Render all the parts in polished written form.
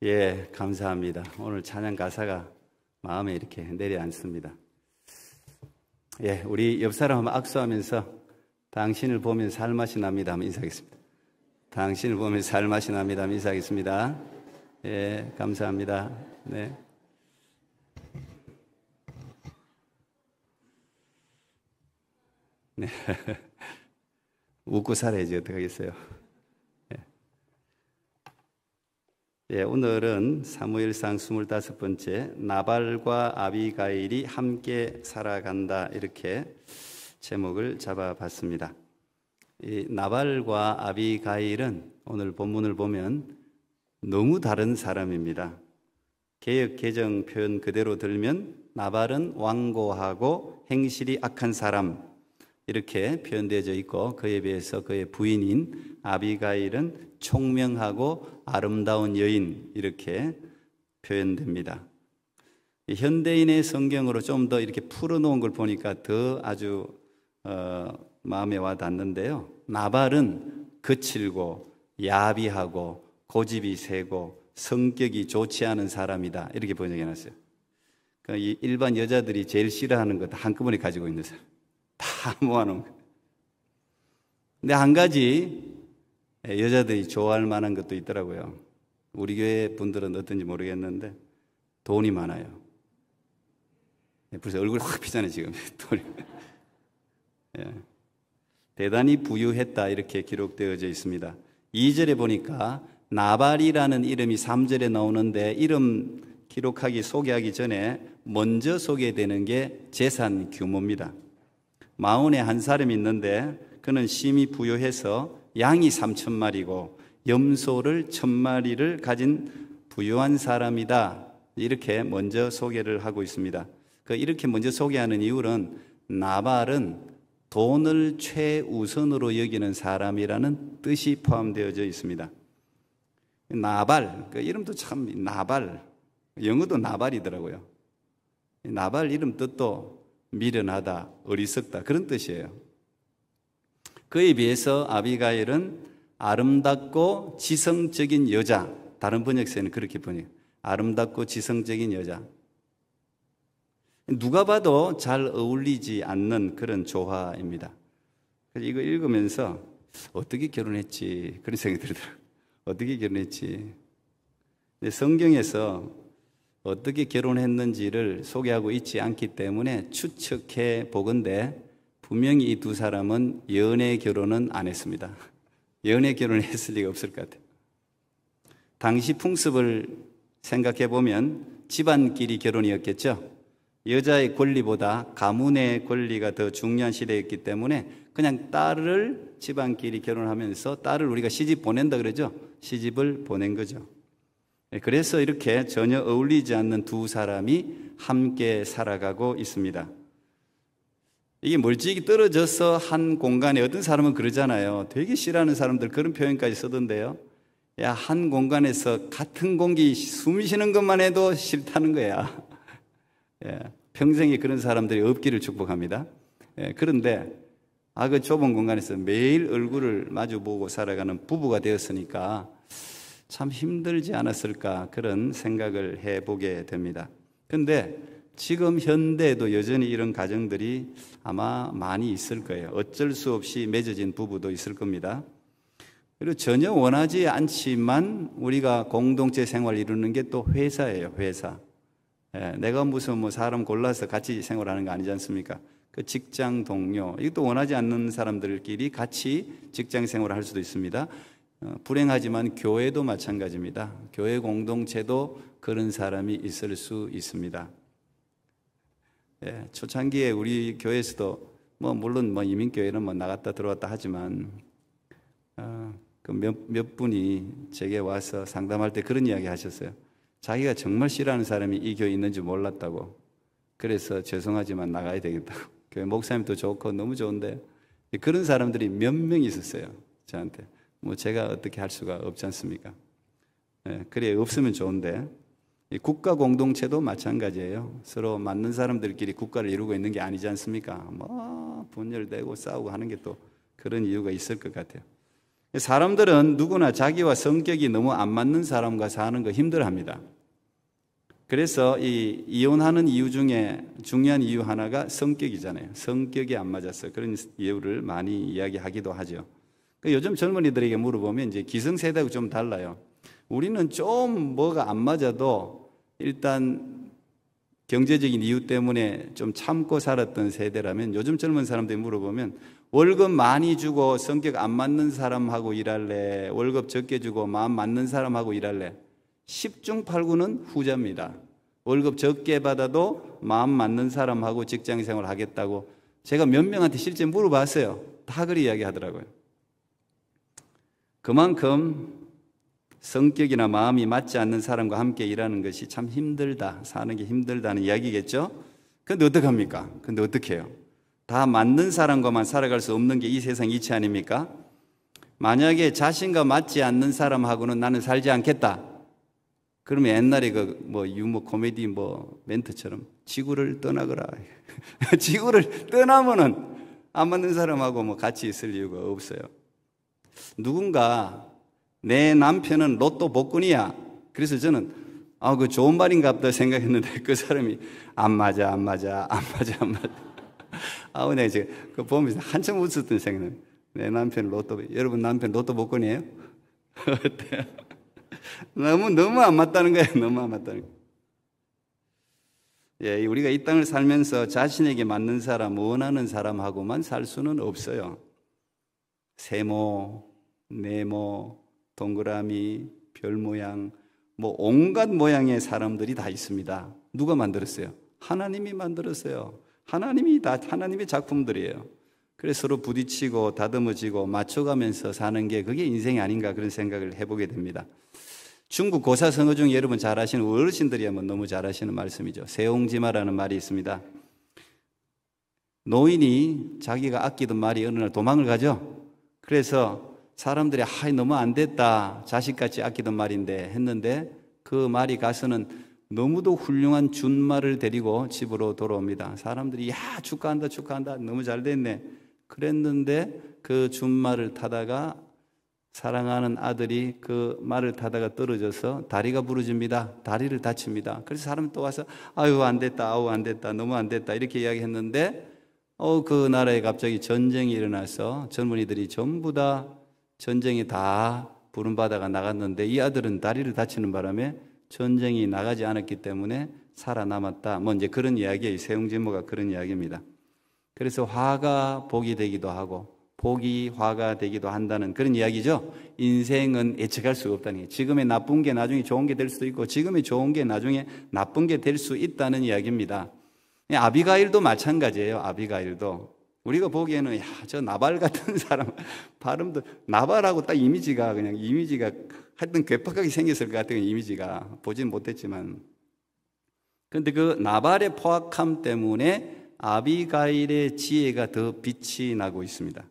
예, 감사합니다. 오늘 찬양 가사가 마음에 이렇게 내려앉습니다. 예, 우리 옆 사람 한번 악수하면서 당신을 보면 살맛이 납니다 하면 인사하겠습니다. 당신을 보면 살맛이 납니다 하면 인사하겠습니다. 예, 감사합니다. 네. 네. 웃고 살아야지 어떡하겠어요. 예, 오늘은 사무엘상 25번째 나발과 아비가일이 함께 살아간다 이렇게 제목을 잡아봤습니다. 이 나발과 아비가일은 오늘 본문을 보면 너무 다른 사람입니다. 개역 개정 표현 그대로 들면 나발은 완고하고 행실이 악한 사람 이렇게 표현되어져 있고, 그에 비해서 그의 부인인 아비가일은 총명하고 아름다운 여인 이렇게 표현됩니다. 현대인의 성경으로 좀 더 이렇게 풀어놓은 걸 보니까 더 아주 마음에 와 닿는데요. 나발은 거칠고 야비하고 고집이 세고 성격이 좋지 않은 사람이다 이렇게 번역해놨어요. 이 일반 여자들이 제일 싫어하는 것 한꺼번에 가지고 있는 사람 다 모아놓은 거예요. 근데 한 가지 여자들이 좋아할 만한 것도 있더라고요. 우리 교회 분들은 어떤지 모르겠는데 돈이 많아요. 벌써 얼굴이 확 피잖아요 지금. 돈이. 예. 대단히 부유했다 이렇게 기록되어져 있습니다. 2절에 보니까 나발이라는 이름이 3절에 나오는데 이름 기록하기 소개하기 전에 먼저 소개되는 게 재산 규모입니다. 마흔에 한 사람이 있는데 그는 심히 부유해서 양이 3,000마리고 염소를 1,000마리를 가진 부유한 사람이다 이렇게 먼저 소개를 하고 있습니다. 이렇게 먼저 소개하는 이유는 나발은 돈을 최우선으로 여기는 사람이라는 뜻이 포함되어져 있습니다. 나발, 이름도 참 나발, 영어도 나발이더라고요. 나발 이름 뜻도 미련하다, 어리석다 그런 뜻이에요. 그에 비해서 아비가일은 아름답고 지성적인 여자, 다른 번역서에는 그렇게 번역해요. 아름답고 지성적인 여자. 누가 봐도 잘 어울리지 않는 그런 조화입니다. 그래서 이거 읽으면서 어떻게 결혼했지 그런 생각이 들더라고요. 어떻게 결혼했지. 근데 성경에서 어떻게 결혼했는지를 소개하고 있지 않기 때문에 추측해 보건대 분명히 이 두 사람은 연애 결혼은 안 했습니다. 연애 결혼을 했을 리가 없을 것 같아요. 당시 풍습을 생각해 보면 집안끼리 결혼이었겠죠. 여자의 권리보다 가문의 권리가 더 중요한 시대였기 때문에 그냥 딸을 집안끼리 결혼하면서 딸을 우리가 시집 보낸다 그러죠. 시집을 보낸 거죠. 그래서 이렇게 전혀 어울리지 않는 두 사람이 함께 살아가고 있습니다. 이게 멀찍이 떨어져서 한 공간에 어떤 사람은 그러잖아요. 되게 싫어하는 사람들 그런 표현까지 쓰던데요. 야, 한 공간에서 같은 공기 숨 쉬는 것만 해도 싫다는 거야. 예, 평생에 그런 사람들이 없기를 축복합니다. 예, 그런데 그 좁은 공간에서 매일 얼굴을 마주보고 살아가는 부부가 되었으니까 참 힘들지 않았을까 그런 생각을 해보게 됩니다. 그런데 지금 현대에도 여전히 이런 가정들이 아마 많이 있을 거예요. 어쩔 수 없이 맺어진 부부도 있을 겁니다. 그리고 전혀 원하지 않지만 우리가 공동체 생활을 이루는 게 또 회사예요. 회사. 예, 내가 무슨 사람 골라서 같이 생활하는 거 아니지 않습니까? 그 직장 동료, 이것도 원하지 않는 사람들끼리 같이 직장 생활을 할 수도 있습니다. 불행하지만 교회도 마찬가지입니다. 교회 공동체도 그런 사람이 있을 수 있습니다. 예, 초창기에 우리 교회에서도 물론 이민교회는 나갔다 들어왔다 하지만 몇 분이 제게 와서 상담할 때 그런 이야기 하셨어요. 자기가 정말 싫어하는 사람이 이 교회에 있는지 몰랐다고. 그래서 죄송하지만 나가야 되겠다고. 교회 목사님도 좋고 너무 좋은데 그런 사람들이 몇 명 있었어요. 저한테. 제가 어떻게 할 수가 없지 않습니까? 예, 그래 없으면 좋은데 이 국가 공동체도 마찬가지예요. 서로 맞는 사람들끼리 국가를 이루고 있는 게 아니지 않습니까? 분열되고 싸우고 하는 게 또 그런 이유가 있을 것 같아요. 사람들은 누구나 자기와 성격이 너무 안 맞는 사람과 사는 거 힘들어합니다. 그래서 이 이혼하는 이유 중에 중요한 이유 하나가 성격이잖아요. 성격이 안 맞았어요. 그런 이유를 많이 이야기하기도 하죠. 요즘 젊은이들에게 물어보면 이제 기성세대하고 좀 달라요. 우리는 좀 뭐가 안 맞아도 일단 경제적인 이유 때문에 좀 참고 살았던 세대라면, 요즘 젊은 사람들이 물어보면 월급 많이 주고 성격 안 맞는 사람하고 일할래, 월급 적게 주고 마음 맞는 사람하고 일할래? 10중 8구는 후자입니다. 월급 적게 받아도 마음 맞는 사람하고 직장생활 하겠다고 제가 몇 명한테 실제 물어봤어요. 다 그리 이야기하더라고요. 그만큼 성격이나 마음이 맞지 않는 사람과 함께 일하는 것이 참 힘들다, 사는 게 힘들다는 이야기겠죠? 그런데 어떡합니까? 근데 어떻게 해요? 다 맞는 사람과만 살아갈 수 없는 게 이 세상 이치 아닙니까? 만약에 자신과 맞지 않는 사람하고는 나는 살지 않겠다. 그러면 옛날에 유머 코미디 멘트처럼 지구를 떠나거라. 지구를 떠나면은 안 맞는 사람하고 같이 있을 이유가 없어요. 누군가 내 남편은 로또 복권이야. 그래서 저는 그 좋은 말인가 보다 생각했는데 그 사람이 안 맞아. 내가 지금 그거 보면서 한참 웃었던 생각나요. 내 남편 여러분 남편 로또 복권이에요? 어때요? 너무 안 맞다는 거예요. 너무 안 맞다는 거예요. 예, 우리가 이 땅을 살면서 자신에게 맞는 사람, 원하는 사람하고만 살 수는 없어요. 세모, 네모, 동그라미, 별 모양, 온갖 모양의 사람들이 다 있습니다. 누가 만들었어요? 하나님이 만들었어요. 하나님의 작품들이에요. 그래서 서로 부딪히고 다듬어지고 맞춰가면서 사는 게 그게 인생이 아닌가, 그런 생각을 해보게 됩니다. 중국 고사성어 중에 여러분 잘 아시는, 어르신들이야면 너무 잘 아시는 말씀이죠. 세옹지마라는 말이 있습니다. 노인이 자기가 아끼던 말이 어느 날 도망을 가죠. 그래서 사람들이 너무 안 됐다, 자식같이 아끼던 말인데 했는데 그 말이 가서는 너무도 훌륭한 준말을 데리고 집으로 돌아옵니다. 사람들이 축하한다, 너무 잘 됐네 그랬는데 그 준말을 타다가 사랑하는 아들이 그 말을 타다가 떨어져서 다리가 부러집니다. 다리를 다칩니다. 그래서 사람이 또 와서 안 됐다, 너무 안 됐다 이렇게 이야기했는데 그 나라에 갑자기 전쟁이 일어나서 젊은이들이 전부 다 전쟁에 다 부름받아가 나갔는데 이 아들은 다리를 다치는 바람에 전쟁이 나가지 않았기 때문에 살아남았다. 이제 그런 이야기예요. 세옹지모가 그런 이야기입니다. 그래서 화가 복이 되기도 하고 복이 화가 되기도 한다는 그런 이야기죠. 인생은 예측할 수가 없다는 게, 지금의 나쁜 게 나중에 좋은 게 될 수도 있고 지금의 좋은 게 나중에 나쁜 게 될 수 있다는 이야기입니다. 아비가일도 마찬가지예요. 아비가일도 우리가 보기에는 저 나발 같은 사람, 발음도 나발하고 딱 이미지가 하여튼 괴팍하게 생겼을 것 같은 이미지가, 보진 못했지만. 그런데 그 나발의 포악함 때문에 아비가일의 지혜가 더 빛이 나고 있습니다.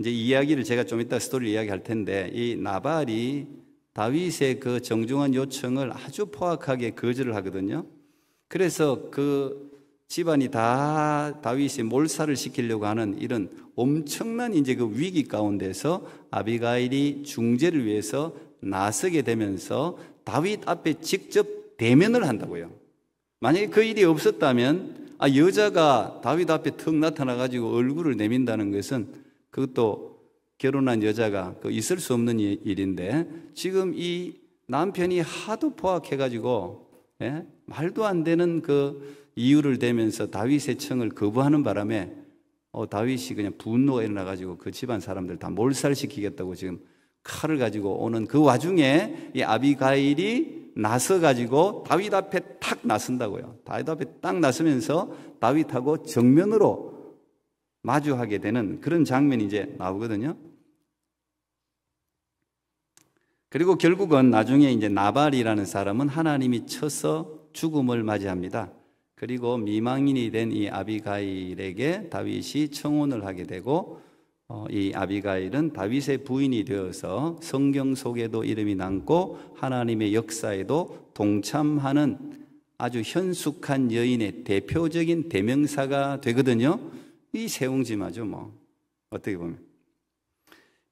이제 이 이야기를 제가 좀 이따 스토리를 이야기할 텐데, 이 나발이 다윗의 그 정중한 요청을 아주 포악하게 거절을 하거든요. 그래서 그 집안이 다 다윗이 몰살을 시키려고 하는 이런 엄청난 이제 그 위기 가운데서 아비가일이 중재를 위해서 나서게 되면서 다윗 앞에 직접 대면을 한다고요. 만약에 그 일이 없었다면 여자가 다윗 앞에 턱 나타나가지고 얼굴을 내민다는 것은, 그것도 결혼한 여자가 있을 수 없는 일인데, 지금 이 남편이 하도 포악해가지고 말도 안 되는 그 이유를 대면서 다윗의 청을 거부하는 바람에 다윗이 그냥 분노가 일어나가지고 그 집안 사람들 다 몰살시키겠다고 지금 칼을 가지고 오는 그 와중에 이 아비가일이 나서가지고 다윗 앞에 탁 나선다고요. 다윗 앞에 딱 나서면서 다윗하고 정면으로 마주하게 되는 그런 장면이 이제 나오거든요. 그리고 결국은 나중에 이제 나발이라는 사람은 하나님이 쳐서 죽음을 맞이합니다. 그리고 미망인이 된 이 아비가일에게 다윗이 청혼을 하게 되고, 이 아비가일은 다윗의 부인이 되어서 성경 속에도 이름이 남고 하나님의 역사에도 동참하는 아주 현숙한 여인의 대표적인 대명사가 되거든요. 이 세옹지마죠, 어떻게 보면.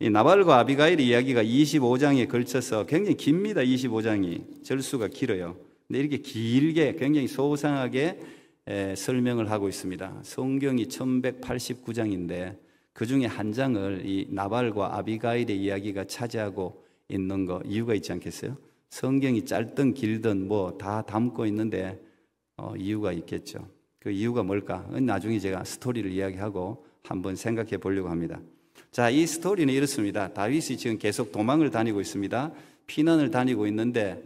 이 나발과 아비가일의 이야기가 25장에 걸쳐서 굉장히 깁니다. 25장이 절수가 길어요. 근데 이렇게 길게 굉장히 소상하게 설명을 하고 있습니다. 성경이 1189장인데 그 중에 한 장을 이 나발과 아비가일의 이야기가 차지하고 있는 거 이유가 있지 않겠어요? 성경이 짧든 길든 뭐 다 담고 있는데 이유가 있겠죠. 그 이유가 뭘까? 나중에 제가 스토리를 이야기하고 한번 생각해 보려고 합니다. 자, 이 스토리는 이렇습니다. 다윗이 지금 계속 도망을 다니고 있습니다. 피난을 다니고 있는데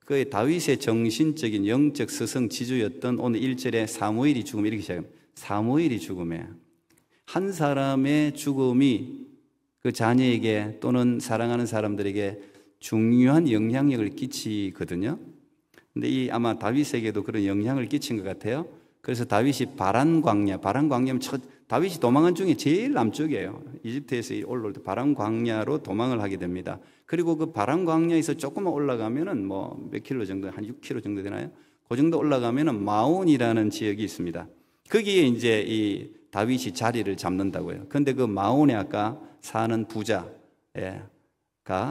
그 다윗의 정신적인 영적 스승 지주였던 오늘 1절에 사무엘이 죽음 이렇게 시작합니다. 사무엘이 죽음에 한 사람의 죽음이 그 자녀에게 또는 사랑하는 사람들에게 중요한 영향력을 끼치거든요. 근데 이 아마 다윗에게도 그런 영향을 끼친 것 같아요. 그래서 다윗이 바란 광야면 다윗이 도망한 중에 제일 남쪽이에요. 이집트에서 올라올 때 바란 광야로 도망을 하게 됩니다. 그리고 그 바란 광야에서 조금만 올라가면은 뭐 몇 킬로 정도, 한 6킬로 정도 되나요? 그 정도 올라가면은 마온이라는 지역이 있습니다. 거기에 이제 이 다윗이 자리를 잡는다고요. 그런데 그 마온에 아까 사는 부자가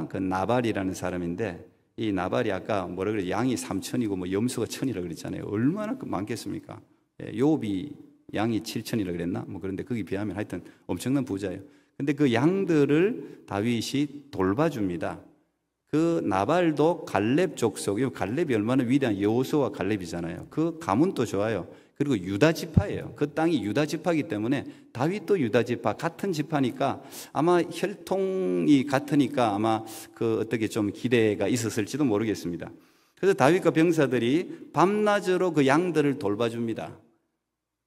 그 나발이라는 사람인데 이 나발이 아까 뭐라 그래 양이 3천이고 뭐 염소가 1,000이라 그랬잖아요. 얼마나 많겠습니까? 욥이 양이 7천이라 그랬나? 뭐 그런데 거기 비하면 하여튼 엄청난 부자예요. 근데 그 양들을 다윗이 돌봐줍니다. 그 나발도 갈렙 족속이요. 갈렙이 얼마나 위대한 여호수아와 갈렙이잖아요. 그 가문도 좋아요. 그리고 유다 지파예요. 그 땅이 유다 지파이기 때문에 다윗도 유다 지파 같은 지파니까 아마 혈통이 같으니까 아마 그 어떻게 좀 기대가 있었을지도 모르겠습니다. 그래서 다윗과 병사들이 밤낮으로 그 양들을 돌봐줍니다.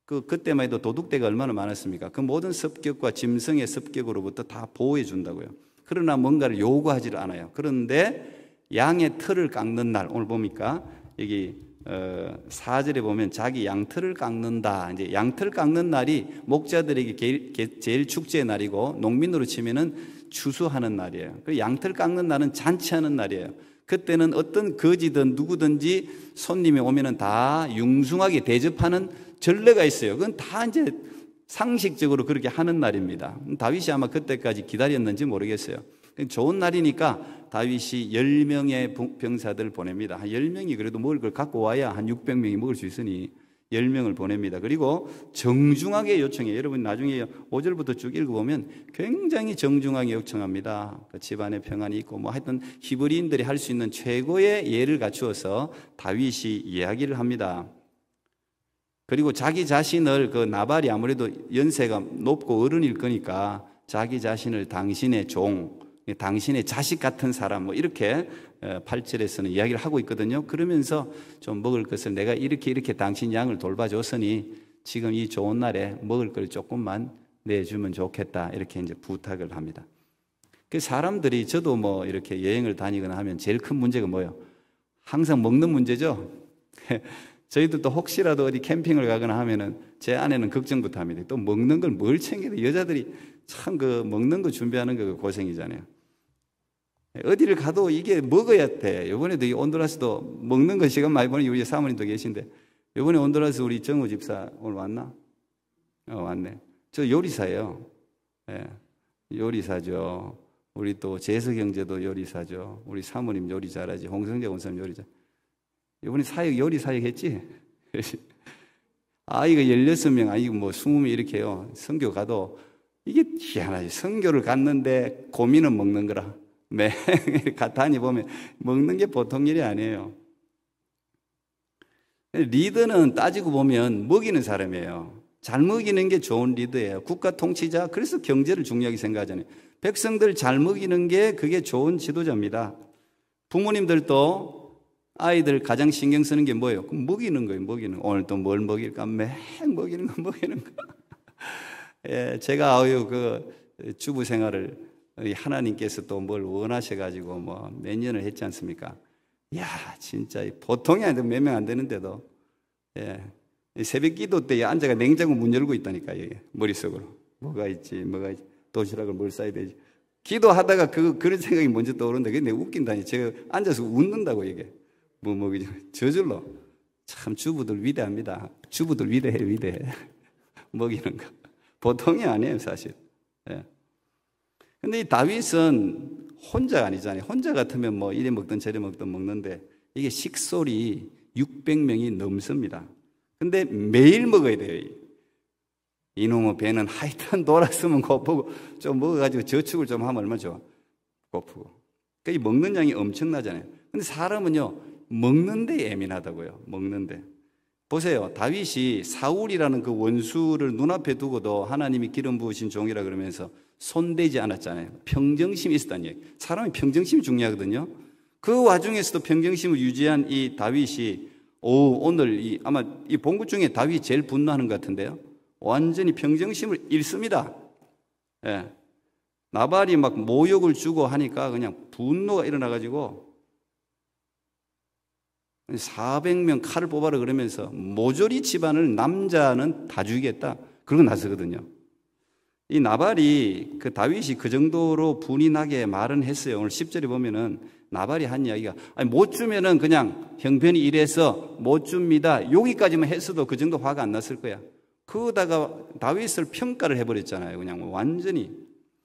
그때만 해도 도둑대가 얼마나 많았습니까? 그 모든 습격과 짐승의 습격으로부터 다 보호해 준다고요. 그러나 뭔가를 요구하지를 않아요. 그런데 양의 털을 깎는 날, 오늘 보니까 여기 4절에 보면 자기 양털을 깎는다. 이제 양털 깎는 날이 목자들에게 제일 축제의 날이고 농민으로 치면은 추수하는 날이에요. 그 양털 깎는 날은 잔치하는 날이에요. 그때는 어떤 거지든 누구든지 손님이 오면은 다 융숭하게 대접하는 전례가 있어요. 그건 다 이제 상식적으로 그렇게 하는 날입니다. 다윗이 아마 그때까지 기다렸는지 모르겠어요. 좋은 날이니까 다윗이 10명의 병사들을 보냅니다. 한 10명이 그래도 먹을 걸 갖고 와야 한 600명이 먹을 수 있으니 10명을 보냅니다. 그리고 정중하게 요청해요. 여러분 나중에 5절부터 쭉 읽어보면 굉장히 정중하게 요청합니다. 그 집안에 평안이 있고 뭐 하여튼 히브리인들이 할 수 있는 최고의 예를 갖추어서 다윗이 이야기를 합니다. 그리고 자기 자신을 그 나발이 아무래도 연세가 높고 어른일 거니까 자기 자신을 당신의 종, 당신의 자식 같은 사람 뭐 이렇게 8절에서는 이야기를 하고 있거든요. 그러면서 좀 먹을 것을 내가 이렇게 당신 양을 돌봐줬으니 지금 이 좋은 날에 먹을 걸 조금만 내주면 좋겠다 이렇게 이제 부탁을 합니다. 그 사람들이 저도 뭐 이렇게 여행을 다니거나 하면 제일 큰 문제가 뭐예요? 항상 먹는 문제죠. 저희들도 혹시라도 어디 캠핑을 가거나 하면은 제 아내는 걱정부터 합니다. 또 먹는 걸 뭘 챙겨야 돼? 여자들이 참 그 먹는 거 준비하는 거 고생이잖아요. 어디를 가도 이게 먹어야 돼. 이번에도 이 온두라스도 먹는 거 시간 많이 보니 우리 사모님도 계신데 이번에 온두라스 우리 정우 집사 오늘 왔나? 왔네. 저 요리사예요. 예, 요리사죠. 우리 또 재석 형제도 요리사죠. 우리 사모님 요리 잘하지. 홍성재 원사님 요리 잘. 이번에 요리 사역 했지? 아이가 16명, 아이고 뭐 20명 이렇게 해요. 선교 가도 이게 희한하지. 선교를 갔는데 고민은 먹는 거라. 매일 다니보면 먹는 게 보통 일이 아니에요. 리더는 따지고 보면 먹이는 사람이에요. 잘 먹이는 게 좋은 리더예요. 국가 통치자, 그래서 경제를 중요하게 생각하잖아요. 백성들 잘 먹이는 게 그게 좋은 지도자입니다. 부모님들도 아이들 가장 신경 쓰는 게 뭐예요? 그럼 먹이는 거예요, 먹이는 거. 오늘 또 뭘 먹일까? 매 먹이는 거. 예, 제가 그 주부 생활을 하나님께서 또 뭘 원하셔가지고 뭐 몇 년을 했지 않습니까? 이야, 진짜 보통이 아닌데 몇 명 안 되는데도, 예, 새벽 기도 때 앉아가 냉장고 문 열고 있다니까, 이게 머릿속으로. 뭐가 있지, 도시락을 뭘 싸야 되지. 기도하다가 그런 생각이 먼저 떠오른다. 그게 내가 웃긴다니. 제가 앉아서 웃는다고 이게. 뭐 먹이지. 저절로. 참 주부들 위대합니다. 주부들 위대해. 먹이는 거. 보통이 아니에요, 사실. 예. 근데 이 다윗은 혼자가 아니잖아요. 혼자 같으면 뭐 이래 먹든 저래 먹든 먹는데 이게 식솔이 600명이 넘습니다. 근데 매일 먹어야 돼요. 이놈의 배는 하여튼 돌았으면 고프고 좀 먹어가지고 저축을 좀 하면 얼마나 좋아. 고프고. 그러니까 이 먹는 양이 엄청나잖아요. 근데 사람은요, 먹는데 예민하다고요. 먹는데. 보세요. 다윗이 사울이라는 그 원수를 눈앞에 두고도 하나님이 기름 부으신 종이라 그러면서 손대지 않았잖아요. 평정심이 있었다는 얘기. 사람이 평정심이 중요하거든요. 그 와중에서도 평정심을 유지한 이 다윗이 오늘 아마 이 본구 중에 다윗이 제일 분노하는 것 같은데요. 완전히 평정심을 잃습니다. 예. 나발이 막 모욕을 주고 하니까 그냥 분노가 일어나가지고 400명 칼을 뽑아라 그러면서 모조리 집안을 남자는 다 죽이겠다. 그러고 나서거든요. 이 나발이 그 다윗이 그 정도로 분이 나게 말은 했어요. 오늘 10절에 보면은 나발이 한 이야기가 못 주면은 그냥 형편이 이래서 못 줍니다. 여기까지만 했어도 그 정도 화가 안 났을 거야. 그러다가 다윗을 평가를 해버렸잖아요. 그냥 완전히.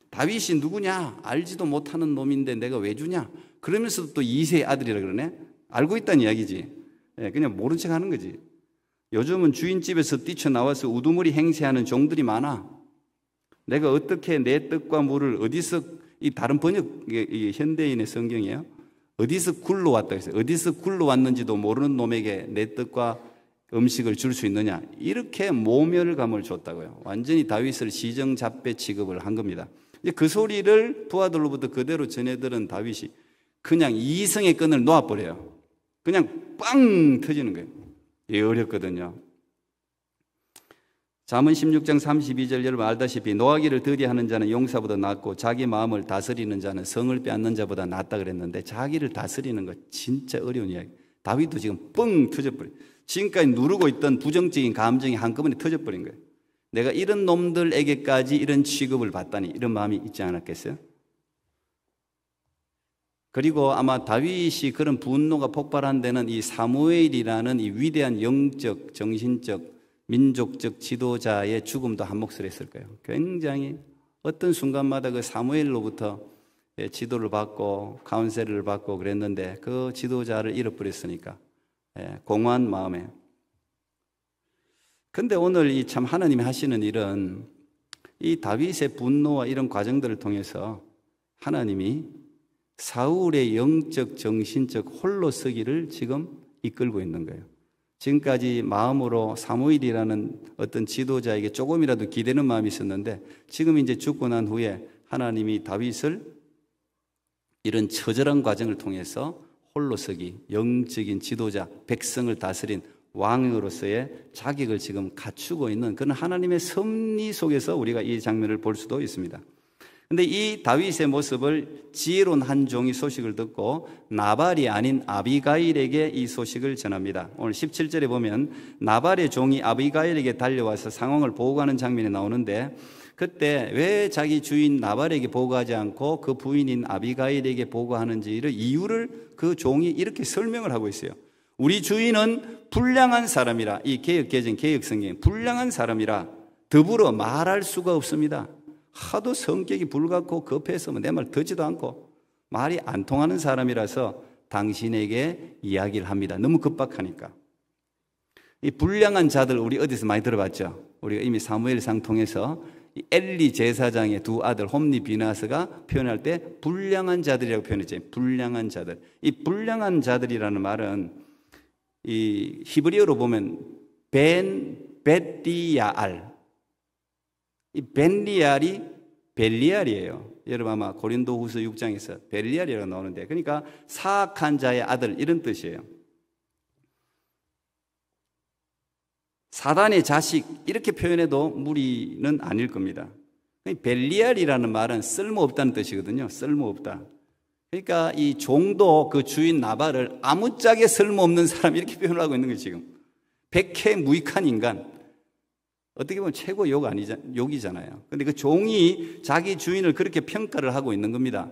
다윗이 누구냐? 알지도 못하는 놈인데 내가 왜 주냐? 그러면서도 또 2세의 아들이라 그러네? 알고 있다는 이야기지. 그냥 모른 척 하는 거지. 요즘은 주인집에서 뛰쳐나와서 우두머리 행세하는 종들이 많아. 내가 어떻게 내 떡과 물을 어디서, 이 다른 번역, 이 현대인의 성경이에요. 어디서 굴러왔다 했어요. 어디서 굴러왔는지도 모르는 놈에게 내 떡과 음식을 줄 수 있느냐. 이렇게 모멸감을 줬다고요. 완전히 다윗을 시정잡배 취급을 한 겁니다. 이제 그 소리를 부하들로부터 그대로 전해들은 다윗이 그냥 이성의 끈을 놓아버려요. 그냥 빵 터지는 거예요. 이게 어렵거든요. 잠언 16장 32절 여러분 알다시피 노하기를 더디하는 자는 용사보다 낫고 자기 마음을 다스리는 자는 성을 빼앗는 자보다 낫다 그랬는데 자기를 다스리는 거 진짜 어려운 이야기. 다윗도 지금 뻥 터져버려요. 지금까지 누르고 있던 부정적인 감정이 한꺼번에 터져버린 거예요. 내가 이런 놈들에게까지 이런 취급을 받다니 이런 마음이 있지 않았겠어요? 그리고 아마 다윗이 그런 분노가 폭발한 데는 이 사무엘이라는 이 위대한 영적, 정신적, 민족적 지도자의 죽음도 한몫을 했을 거예요. 굉장히 어떤 순간마다 그 사무엘로부터 지도를 받고 카운셀을 받고 그랬는데 그 지도자를 잃어버렸으니까 공허한 마음에. 근데 오늘 이 참 하나님이 하시는 일은 이 다윗의 분노와 이런 과정들을 통해서 하나님이 사울의 영적, 정신적 홀로서기를 지금 이끌고 있는 거예요. 지금까지 마음으로 사무엘이라는 어떤 지도자에게 조금이라도 기대는 마음이 있었는데 지금 이제 죽고 난 후에 하나님이 다윗을 이런 처절한 과정을 통해서 홀로서기, 영적인 지도자, 백성을 다스린 왕으로서의 자격을 지금 갖추고 있는 그런 하나님의 섭리 속에서 우리가 이 장면을 볼 수도 있습니다. 그런데 이 다윗의 모습을 지혜로운 한 종이 소식을 듣고 나발이 아닌 아비가일에게 이 소식을 전합니다. 오늘 17절에 보면 나발의 종이 아비가일에게 달려와서 상황을 보고하는 장면이 나오는데 그때 왜 자기 주인 나발에게 보고하지 않고 그 부인인 아비가일에게 보고하는지를 이유를 그 종이 이렇게 설명을 하고 있어요. 우리 주인은 불량한 사람이라, 이 개혁개정 개혁성경 불량한 사람이라 더불어 말할 수가 없습니다. 하도 성격이 불같고 급해서 내 말 듣지도 않고 말이 안 통하는 사람이라서 당신에게 이야기를 합니다. 너무 급박하니까. 이 불량한 자들 우리 어디서 많이 들어봤죠? 우리가 이미 사무엘상 통해서 이 엘리 제사장의 두 아들 홈니 비나스가 표현할 때 불량한 자들이라고 표현했죠. 불량한 자들. 이 불량한 자들이라는 말은 이 히브리어로 보면 벤리야알. 이 벤리알이 벨리알이에요. 여러분 아마 고린도후서 6장에서 벨리알이라고 나오는데 그러니까 사악한 자의 아들 이런 뜻이에요. 사단의 자식 이렇게 표현해도 무리는 아닐 겁니다. 벨리알이라는 말은 쓸모없다는 뜻이거든요. 쓸모없다. 그러니까 이 종도 그 주인 나발을 아무짝에 쓸모없는 사람 이렇게 표현을 하고 있는 거예요. 지금 백해 무익한 인간. 어떻게 보면 최고 욕이잖아요. 근데 그 종이 자기 주인을 그렇게 평가를 하고 있는 겁니다.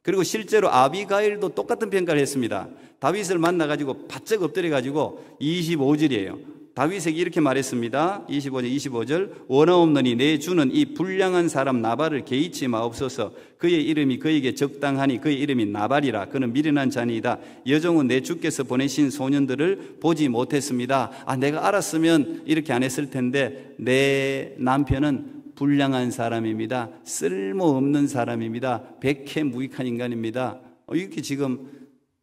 그리고 실제로 아비가일도 똑같은 평가를 했습니다. 다윗을 만나가지고 바짝 엎드려가지고 25절이에요. 다윗에게 이렇게 말했습니다. 25절 원하옵노니 내 주는 이 불량한 사람 나발을 개의치 마옵소서. 그의 이름이 그에게 적당하니 그의 이름이 나발이라. 그는 미련한 자니이다. 여종은 내 주께서 보내신 소년들을 보지 못했습니다. 내가 알았으면 이렇게 안 했을 텐데 내 남편은 불량한 사람입니다. 쓸모없는 사람입니다. 백해무익한 인간입니다. 이렇게 지금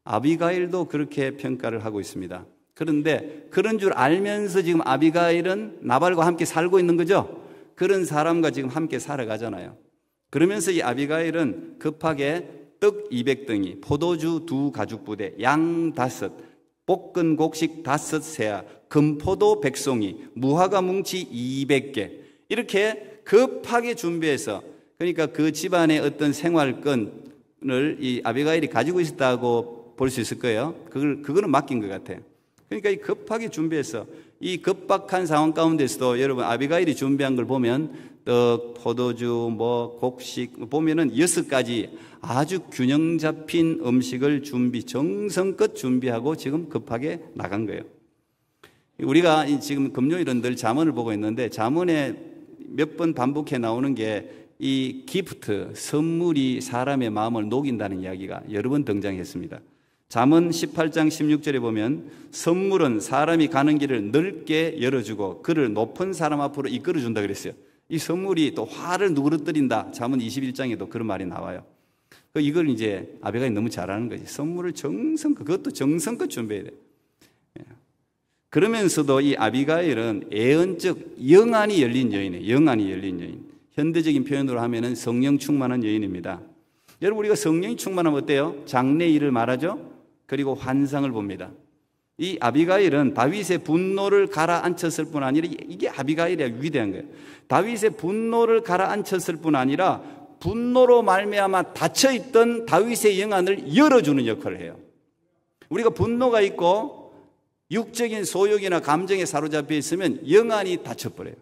아비가일도 그렇게 평가를 하고 있습니다. 그런데 그런 줄 알면서 지금 아비가일은 나발과 함께 살고 있는 거죠. 그런 사람과 지금 함께 살아가잖아요. 그러면서 이 아비가일은 급하게 떡 200덩이, 포도주 2가죽부대, 양 5, 볶은 곡식 5세아, 금포도 100송이, 무화과 뭉치 200개 이렇게 급하게 준비해서, 그러니까 그 집안의 어떤 생활권을 이 아비가일이 가지고 있었다고 볼 수 있을 거예요. 그거는 맡긴 것 같아요. 그러니까 이 급하게 준비해서 이 급박한 상황 가운데서도 여러분 아비가일이 준비한 걸 보면 떡, 포도주, 곡식 보면은 6가지 아주 균형 잡힌 음식을 정성껏 준비하고 지금 급하게 나간 거예요. 우리가 지금 금요일은 늘 잠언을 보고 있는데 잠언에 몇 번 반복해 나오는 게 이 기프트, 선물이 사람의 마음을 녹인다는 이야기가 여러 번 등장했습니다. 잠언 18장 16절에 보면 선물은 사람이 가는 길을 넓게 열어주고 그를 높은 사람 앞으로 이끌어준다 그랬어요. 이 선물이 또 화를 누그러뜨린다. 잠언 21장에도 그런 말이 나와요. 이걸 이제 아비가일이 너무 잘하는 거지. 선물을 그것도 정성껏 준비해야 돼. 그러면서도 이 아비가일은 애언적 영안이 열린 여인이에요. 영안이 열린 여인. 현대적인 표현으로 하면은 성령 충만한 여인입니다. 여러분 우리가 성령이 충만하면 어때요? 장래 일을 말하죠. 그리고 환상을 봅니다. 이 아비가일은 다윗의 분노를 가라앉혔을 뿐 아니라 이게 아비가일이 위대한 거예요. 다윗의 분노를 가라앉혔을 뿐 아니라 분노로 말미암아 닫혀있던 다윗의 영안을 열어주는 역할을 해요. 우리가 분노가 있고 육적인 소욕이나 감정에 사로잡혀 있으면 영안이 닫혀버려요.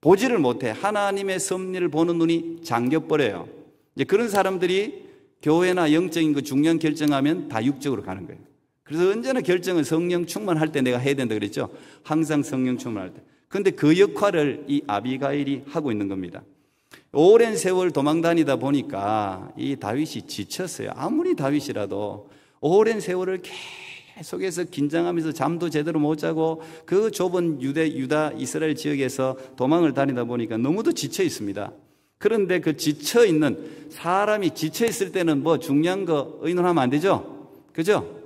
보지를 못해. 하나님의 섭리를 보는 눈이 잠겨버려요. 이제 그런 사람들이 교회나 영적인 그 중요한 결정하면 다 육적으로 가는 거예요. 그래서 언제나 결정은 성령 충만할 때 내가 해야 된다 그랬죠. 항상 성령 충만할 때. 그런데 그 역할을 이 아비가일이 하고 있는 겁니다. 오랜 세월 도망 다니다 보니까 이 다윗이 지쳤어요. 아무리 다윗이라도 오랜 세월을 계속해서 긴장하면서 잠도 제대로 못 자고 그 좁은 유다 이스라엘 지역에서 도망을 다니다 보니까 너무도 지쳐 있습니다. 그런데 그 지쳐있는 사람이 지쳐있을 때는 중요한 거 의논하면 안 되죠? 그죠?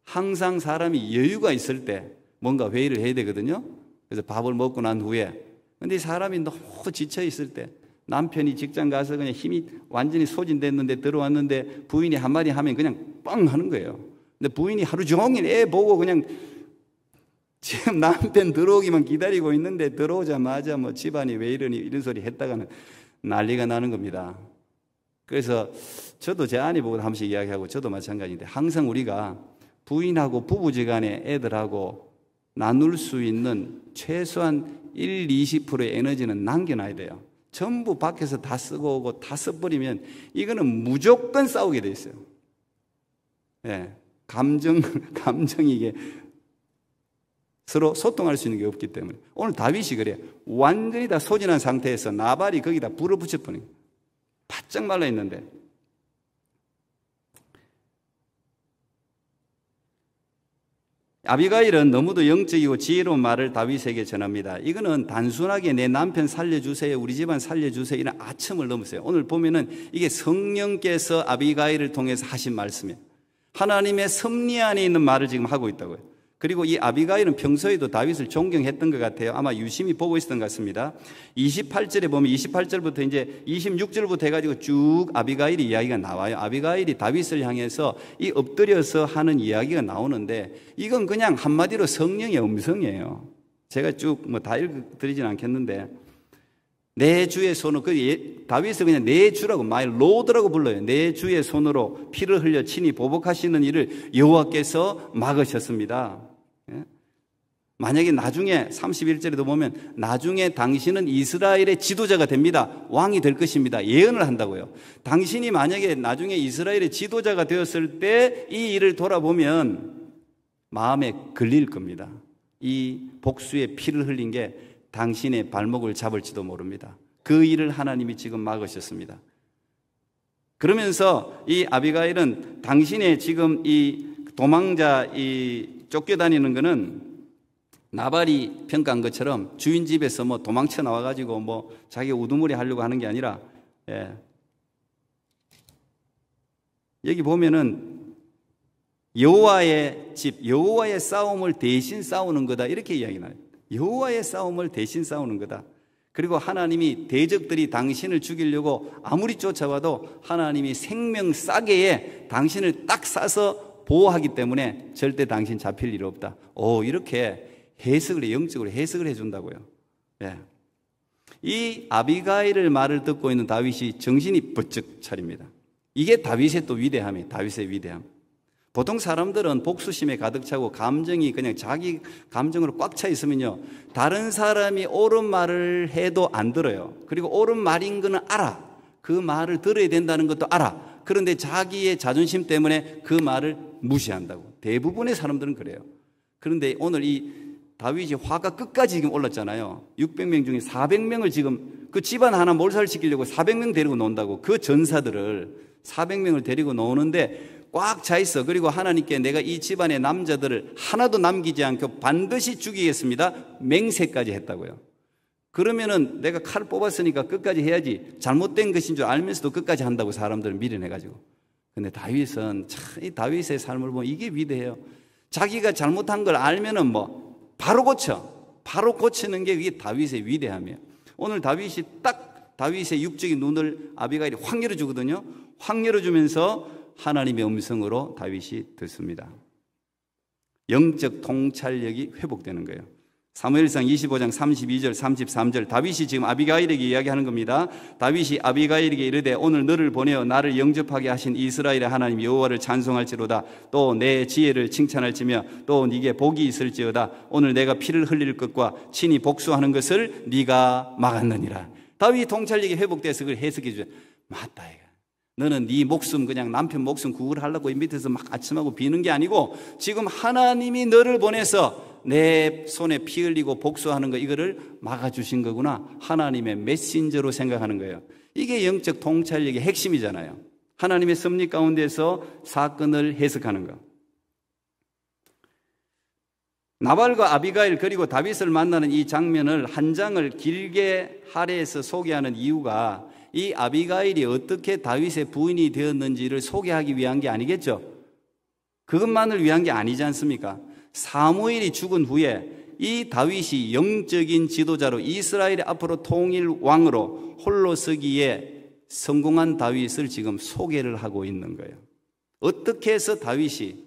항상 사람이 여유가 있을 때 뭔가 회의를 해야 되거든요. 그래서 밥을 먹고 난 후에. 근데 사람이 너무 지쳐있을 때 남편이 직장 가서 그냥 힘이 완전히 소진됐는데 들어왔는데 부인이 한마디 하면 그냥 뻥 하는 거예요. 근데 부인이 하루 종일 애 보고 그냥 지금 남편 들어오기만 기다리고 있는데 들어오자마자 집안이 왜 이러니 이런 소리 했다가는 난리가 나는 겁니다. 그래서 저도 제 아내 보고 한 번씩 이야기하고 저도 마찬가지인데 항상 우리가 부인하고 부부지간에 애들하고 나눌 수 있는 최소한 1-20%의 에너지는 남겨놔야 돼요. 전부 밖에서 다 쓰고 오고 다 써버리면 이거는 무조건 싸우게 돼 있어요. 예, 감정이 이게 서로 소통할 수 있는 게 없기 때문에. 오늘 다윗이 그래요. 완전히 다 소진한 상태에서 나발이 거기다 불을 붙여버린 거예요. 바짝 말라 있는데. 아비가일은 너무도 영적이고 지혜로운 말을 다윗에게 전합니다. 이거는 단순하게 내 남편 살려주세요, 우리 집안 살려주세요 이런 아첨을 넘으세요. 오늘 보면은 이게 성령께서 아비가일을 통해서 하신 말씀이에요. 하나님의 섭리 안에 있는 말을 지금 하고 있다고요. 그리고 이 아비가일은 평소에도 다윗을 존경했던 것 같아요. 아마 유심히 보고 있었던 것 같습니다. 28절에 보면 28절부터 이제 26절부터 해가지고 쭉 아비가일의 이야기가 나와요. 아비가일이 다윗을 향해서 이 엎드려서 하는 이야기가 나오는데 이건 그냥 한마디로 성령의 음성이에요. 제가 쭉 다 읽어드리진 않겠는데 내 주의 손으로, 다윗은 그냥 내 주라고, my lord라고 불러요. 내 주의 손으로 피를 흘려 친히 보복하시는 일을 여호와께서 막으셨습니다. 만약에 나중에 31절에도 보면 나중에 당신은 이스라엘의 지도자가 됩니다. 왕이 될 것입니다. 예언을 한다고요. 당신이 만약에 나중에 이스라엘의 지도자가 되었을 때 이 일을 돌아보면 마음에 걸릴 겁니다. 이 복수의 피를 흘린 게 당신의 발목을 잡을지도 모릅니다. 그 일을 하나님이 지금 막으셨습니다. 그러면서 이 아비가일은 당신의 지금 이 도망자 이 쫓겨다니는 거는 나발이 평가한 것처럼 주인 집에서 뭐 도망쳐 나와가지고 뭐 자기 우두머리 하려고 하는 게 아니라, 여기 보면은 여호와의 집, 여호와의 싸움을 대신 싸우는 거다 이렇게 이야기나요. 여호와의 싸움을 대신 싸우는 거다. 그리고 하나님이 대적들이 당신을 죽이려고 아무리 쫓아와도 하나님이 생명 싸게에 당신을 딱 싸서 보호하기 때문에 절대 당신 잡힐 일 없다. 이렇게 해석을, 영적으로 해석을 해준다고요. 이 아비가일의 말을 듣고 있는 다윗이 정신이 번쩍 차립니다. 이게 다윗의 또 위대함이에요. 다윗의 위대함. 보통 사람들은 복수심에 가득 차고 감정이 그냥 자기 감정으로 꽉 차 있으면요, 다른 사람이 옳은 말을 해도 안 들어요. 그리고 옳은 말인 거는 알아. 그 말을 들어야 된다는 것도 알아. 그런데 자기의 자존심 때문에 그 말을 무시한다고. 대부분의 사람들은 그래요. 그런데 오늘 이 다윗이 화가 끝까지 지금 올랐잖아요. 600명 중에 400명을 지금 그 집안 하나 몰살시키려고 400명 데리고 논다고. 그 전사들을 400명을 데리고 노는데 꽉 차 있어. 그리고 하나님께 내가 이 집안의 남자들을 하나도 남기지 않고 반드시 죽이겠습니다. 맹세까지 했다고요. 그러면은 내가 칼을 뽑았으니까 끝까지 해야지. 잘못된 것인 줄 알면서도 끝까지 한다고 사람들은 미련해가지고. 근데 다윗은 참, 이 다윗의 삶을 보면 이게 위대해요. 자기가 잘못한 걸 알면은 뭐 바로 바로 고치는 게 이게 다윗의 위대함이에요. 오늘 다윗이 딱 다윗의 육적인 눈을 아비가일이 확 열어주거든요. 확 열어주면서 하나님의 음성으로 다윗이 듣습니다. 영적 통찰력이 회복되는 거예요. 사무엘상 25장 32절 33절 다윗이 지금 아비가일에게 이야기하는 겁니다. 다윗이 아비가일에게 이르되 오늘 너를 보내어 나를 영접하게 하신 이스라엘의 하나님 여호와를 찬송할지로다. 또 내 지혜를 칭찬할지며 또 네게 복이 있을지어다. 오늘 내가 피를 흘릴 것과 친히 복수하는 것을 네가 막았느니라. 다윗 통찰력이 회복돼서 그걸 해석해 주죠. 맞다 이거. 너는 네 목숨 그냥 남편 목숨 구걸하려고 이 밑에서 막 아침하고 비는 게 아니고 지금 하나님이 너를 보내서 내 손에 피 흘리고 복수하는 거 이거를 막아주신 거구나. 하나님의 메신저로 생각하는 거예요. 이게 영적 통찰력의 핵심이잖아요. 하나님의 섭리 가운데서 사건을 해석하는 거. 나발과 아비가일 그리고 다윗을 만나는 이 장면을 한 장을 길게 할애해서 소개하는 이유가 이 아비가일이 어떻게 다윗의 부인이 되었는지를 소개하기 위한 게 아니겠죠. 그것만을 위한 게 아니지 않습니까? 사무엘이 죽은 후에 이 다윗이 영적인 지도자로 이스라엘의 앞으로 통일 왕으로 홀로 서기에 성공한 다윗을 지금 소개를 하고 있는 거예요. 어떻게 해서 다윗이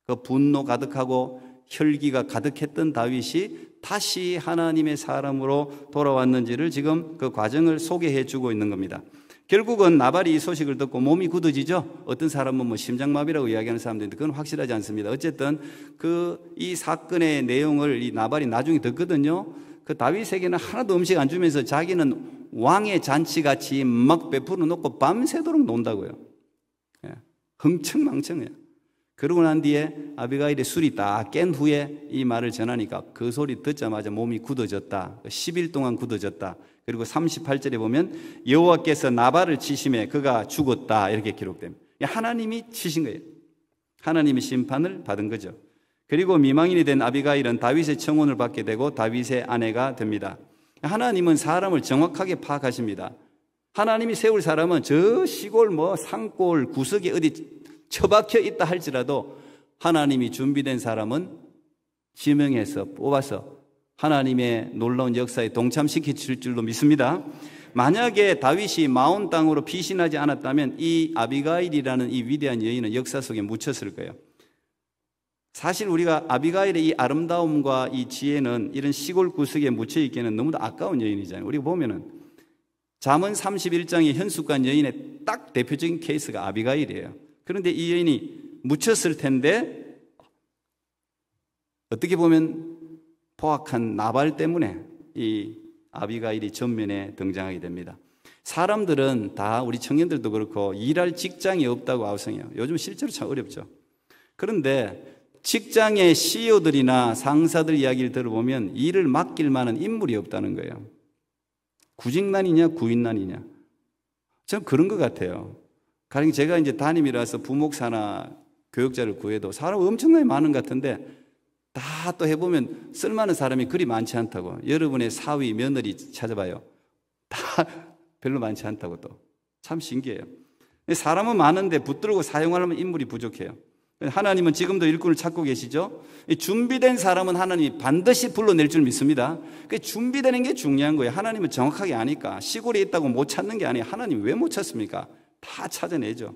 그 분노 가득하고 혈기가 가득했던 다윗이 다시 하나님의 사람으로 돌아왔는지를 지금 그 과정을 소개해 주고 있는 겁니다. 결국은 나발이 이 소식을 듣고 몸이 굳어지죠. 어떤 사람은 뭐 심장마비라고 이야기하는 사람들인데 그건 확실하지 않습니다. 어쨌든 이 사건의 내용을 이 나발이 나중에 듣거든요. 그 다윗에게는 하나도 음식 안 주면서 자기는 왕의 잔치같이 막 베풀어 놓고 밤새도록 논다고요. 흥청망청해요. 그러고 난 뒤에 아비가일의 술이 다 깬 후에 이 말을 전하니까 그 소리 듣자마자 몸이 굳어졌다. 10일 동안 굳어졌다. 그리고 38절에 보면 여호와께서 나발을 치심에 그가 죽었다 이렇게 기록됩니다. 하나님이 치신 거예요. 하나님이 심판을 받은 거죠. 그리고 미망인이 된 아비가일은 다윗의 청혼을 받게 되고 다윗의 아내가 됩니다. 하나님은 사람을 정확하게 파악하십니다. 하나님이 세울 사람은 저 시골 뭐 산골 구석에 어디 처박혀 있다 할지라도 하나님이 준비된 사람은 지명해서 뽑아서 하나님의 놀라운 역사에 동참시킬 줄로 믿습니다. 만약에 다윗이 마온 땅으로 피신하지 않았다면 이 아비가일이라는 이 위대한 여인은 역사 속에 묻혔을 거예요. 사실 우리가 아비가일의 이 아름다움과 이 지혜는 이런 시골 구석에 묻혀 있기에는 너무도 아까운 여인이잖아요. 우리가 보면은 잠언 31장의 현숙관 여인의 딱 대표적인 케이스가 아비가일이에요. 그런데 이 여인이 묻혔을 텐데 어떻게 보면 포악한 나발 때문에 이 아비가일이 전면에 등장하게 됩니다. 사람들은 다 우리 청년들도 그렇고 일할 직장이 없다고 아우성해요. 요즘 실제로 참 어렵죠. 그런데 직장의 CEO들이나 상사들 이야기를 들어보면 일을 맡길 만한 인물이 없다는 거예요. 구직난이냐 구인난이냐. 저는 그런 것 같아요. 가령 제가 이제 담임이라서 부목사나 교육자를 구해도 사람 엄청나게 많은 것 같은데 다 또 해보면 쓸만한 사람이 그리 많지 않다고. 여러분의 사위, 며느리 찾아봐요. 다 별로 많지 않다고 또. 참 신기해요. 사람은 많은데 붙들고 사용하려면 인물이 부족해요. 하나님은 지금도 일꾼을 찾고 계시죠? 준비된 사람은 하나님이 반드시 불러낼 줄 믿습니다. 준비되는 게 중요한 거예요. 하나님은 정확하게 아니까. 시골에 있다고 못 찾는 게 아니에요. 하나님 왜 못 찾습니까? 다 찾아내죠.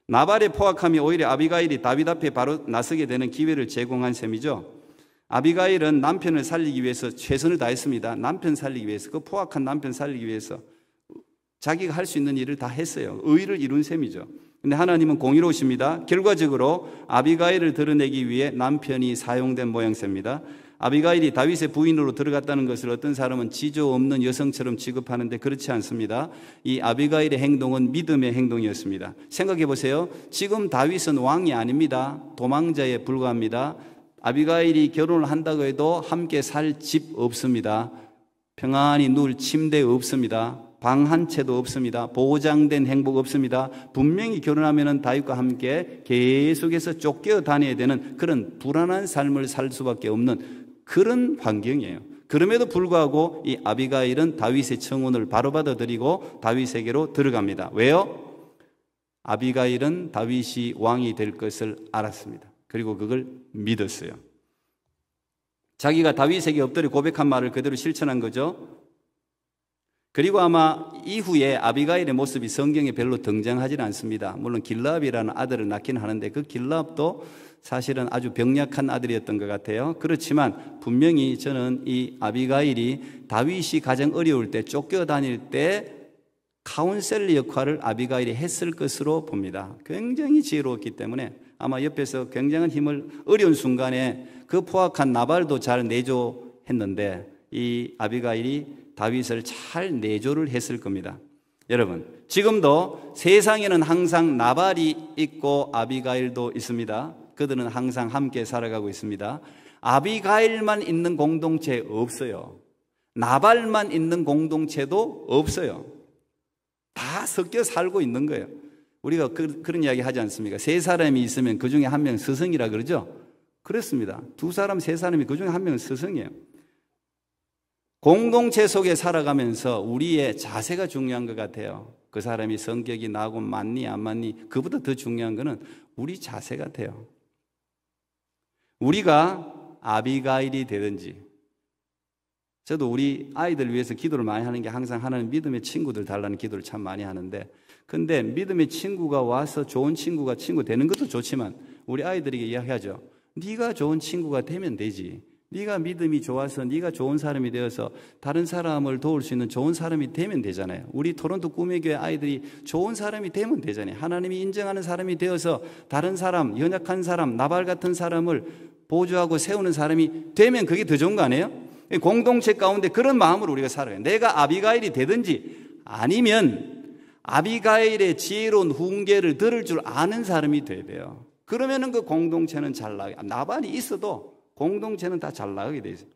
나발의 포악함이 오히려 아비가일이 다윗 앞에 바로 나서게 되는 기회를 제공한 셈이죠. 아비가일은 남편을 살리기 위해서 최선을 다했습니다. 남편 살리기 위해서, 그 포악한 남편 살리기 위해서 자기가 할 수 있는 일을 다 했어요. 의를 이룬 셈이죠. 근데 하나님은 공의로우십니다. 결과적으로 아비가일을 드러내기 위해 남편이 사용된 모양새입니다. 아비가일이 다윗의 부인으로 들어갔다는 것을 어떤 사람은 지조 없는 여성처럼 취급하는데 그렇지 않습니다. 이 아비가일의 행동은 믿음의 행동이었습니다. 생각해 보세요. 지금 다윗은 왕이 아닙니다. 도망자에 불과합니다. 아비가일이 결혼을 한다고 해도 함께 살 집 없습니다. 평안히 누울 침대 없습니다. 방 한 채도 없습니다. 보장된 행복 없습니다. 분명히 결혼하면 다윗과 함께 계속해서 쫓겨 다녀야 되는 그런 불안한 삶을 살 수밖에 없는 그런 환경이에요. 그럼에도 불구하고 이 아비가일은 다윗의 청혼을 바로 받아들이고 다윗에게로 들어갑니다. 왜요? 아비가일은 다윗이 왕이 될 것을 알았습니다. 그리고 그걸 믿었어요. 자기가 다윗에게 엎드려 고백한 말을 그대로 실천한 거죠. 그리고 아마 이후에 아비가일의 모습이 성경에 별로 등장하지는 않습니다. 물론 길라압이라는 아들을 낳긴 하는데 그 길라압도 사실은 아주 병약한 아들이었던 것 같아요. 그렇지만 분명히 저는 이 아비가일이 다윗이 가장 어려울 때 쫓겨다닐 때 카운셀러 역할을 아비가일이 했을 것으로 봅니다. 굉장히 지혜로웠기 때문에 아마 옆에서 굉장한 힘을 어려운 순간에 그 포악한 나발도 잘 내조했는데 이 아비가일이 다윗을 잘 내조를 했을 겁니다. 여러분, 지금도 세상에는 항상 나발이 있고 아비가일도 있습니다. 그들은 항상 함께 살아가고 있습니다. 아비가일만 있는 공동체 없어요. 나발만 있는 공동체도 없어요. 다 섞여 살고 있는 거예요. 우리가 그런 이야기 하지 않습니까? 세 사람이 있으면 그 중에 한 명은 스승이라 그러죠? 그렇습니다. 두 사람, 세 사람이 그 중에 한 명은 스승이에요. 공동체 속에 살아가면서 우리의 자세가 중요한 것 같아요. 그 사람이 성격이 나하고 맞니 안 맞니, 그보다 더 중요한 것은 우리 자세 같아요. 우리가 아비가일이 되든지, 저도 우리 아이들 위해서 기도를 많이 하는 게 항상 하나님 믿음의 친구들 달라는 기도를 참 많이 하는데, 근데 믿음의 친구가 와서 좋은 친구가 친구 되는 것도 좋지만 우리 아이들에게 이야기하죠. 네가 좋은 친구가 되면 되지. 네가 믿음이 좋아서 네가 좋은 사람이 되어서 다른 사람을 도울 수 있는 좋은 사람이 되면 되잖아요. 우리 토론토 꿈의교회 아이들이 좋은 사람이 되면 되잖아요. 하나님이 인정하는 사람이 되어서 다른 사람, 연약한 사람, 나발 같은 사람을 보조하고 세우는 사람이 되면 그게 더 좋은 거 아니에요? 공동체 가운데 그런 마음으로 우리가 살아요. 내가 아비가일이 되든지 아니면 아비가일의 지혜로운 훈계를 들을 줄 아는 사람이 돼야 돼요. 그러면은 그 공동체는 잘 나가요. 나발이 있어도 공동체는 다 잘 나가게 되어 있어요.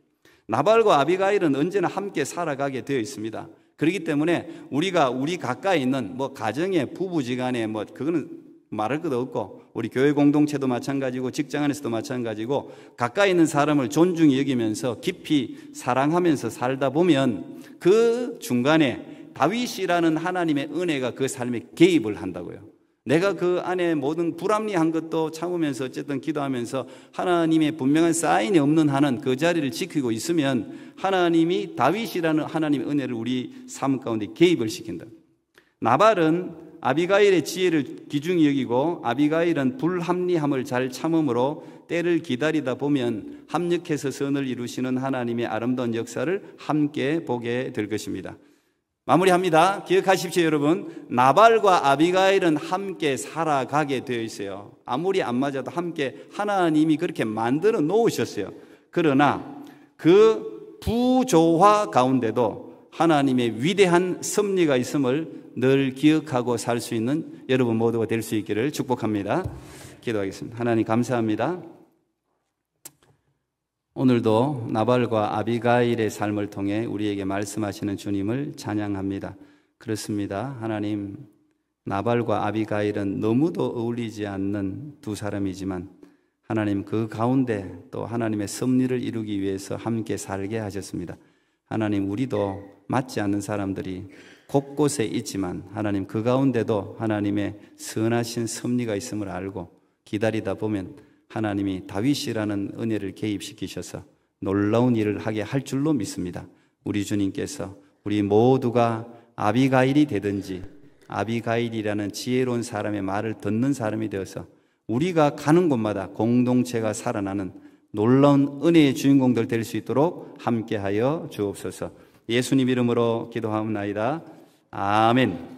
나발과 아비가일은 언제나 함께 살아가게 되어 있습니다. 그렇기 때문에 우리가 우리 가까이 있는 가정의 부부지간에 그거는 말할 것도 없고 우리 교회 공동체도 마찬가지고 직장 안에서도 마찬가지고 가까이 있는 사람을 존중히 여기면서 깊이 사랑하면서 살다 보면 그 중간에 다윗이라는 하나님의 은혜가 그 삶에 개입을 한다고요. 내가 그 안에 모든 불합리한 것도 참으면서 어쨌든 기도하면서 하나님의 분명한 사인이 없는 한은 그 자리를 지키고 있으면 하나님이 다윗이라는 하나님의 은혜를 우리 삶 가운데 개입을 시킨다. 나발은 아비가일의 지혜를 귀중히 여기고 아비가일은 불합리함을 잘 참음으로 때를 기다리다 보면 합력해서 선을 이루시는 하나님의 아름다운 역사를 함께 보게 될 것입니다. 마무리합니다. 기억하십시오, 여러분. 나발과 아비가일은 함께 살아가게 되어 있어요. 아무리 안 맞아도 함께 하나님이 그렇게 만들어 놓으셨어요. 그러나 그 부조화 가운데도 하나님의 위대한 섭리가 있음을 늘 기억하고 살 수 있는 여러분 모두가 될 수 있기를 축복합니다. 기도하겠습니다. 하나님 감사합니다. 오늘도 나발과 아비가일의 삶을 통해 우리에게 말씀하시는 주님을 찬양합니다. 그렇습니다. 하나님, 나발과 아비가일은 너무도 어울리지 않는 두 사람이지만 하나님 그 가운데 또 하나님의 섭리를 이루기 위해서 함께 살게 하셨습니다. 하나님, 우리도 맞지 않는 사람들이 곳곳에 있지만 하나님 그 가운데도 하나님의 선하신 섭리가 있음을 알고 기다리다 보면 하나님이 다윗이라는 은혜를 개입시키셔서 놀라운 일을 하게 할 줄로 믿습니다. 우리 주님께서 우리 모두가 아비가일이 되든지 아비가일이라는 지혜로운 사람의 말을 듣는 사람이 되어서 우리가 가는 곳마다 공동체가 살아나는 놀라운 은혜의 주인공들 될 수 있도록 함께하여 주옵소서. 예수님 이름으로 기도하옵나이다. 아멘.